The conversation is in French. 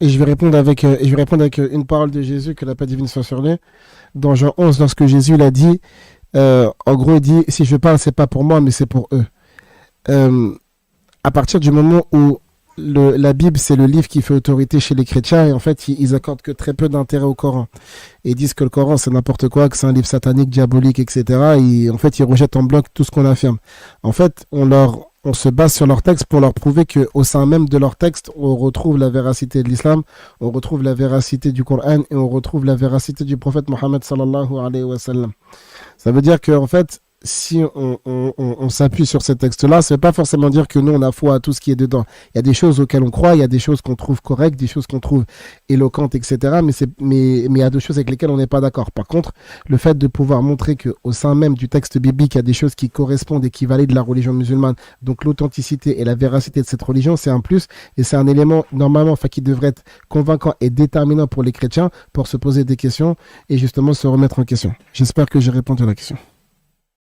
Et je vais répondre avec une parole de Jésus, que la paix divine soit sur lui. Dans Jean 11, lorsque Jésus l'a dit, en gros, il dit, si je parle, c'est pas pour moi, mais c'est pour eux. Euh, à partir du moment où la Bible, c'est le livre qui fait autorité chez les chrétiens, et en fait, ils accordent que très peu d'intérêt au Coran. Et ils disent que le Coran, c'est n'importe quoi, que c'est un livre satanique, diabolique, etc. Et en fait, ils rejettent en bloc tout ce qu'on affirme. En fait, on se base sur leur texte pour leur prouver qu'au sein même de leur texte, on retrouve la véracité de l'islam, on retrouve la véracité du Coran et on retrouve la véracité du prophète Mohammed sallallahu alayhi wa sallam. Ça veut dire qu'en fait, si on s'appuie sur ces textes-là, ça ne veut pas forcément dire que nous, on a foi à tout ce qui est dedans. Il y a des choses auxquelles on croit, il y a des choses qu'on trouve correctes, des choses qu'on trouve éloquentes, etc. Mais il y a des choses avec lesquelles on n'est pas d'accord. Par contre, le fait de pouvoir montrer qu'au sein même du texte biblique, il y a des choses qui correspondent et qui valident la religion musulmane, donc l'authenticité et la véracité de cette religion, c'est un plus et c'est un élément, normalement, enfin, qui devrait être convaincant et déterminant pour les chrétiens pour se poser des questions et justement se remettre en question. J'espère que j'ai répondu à la question.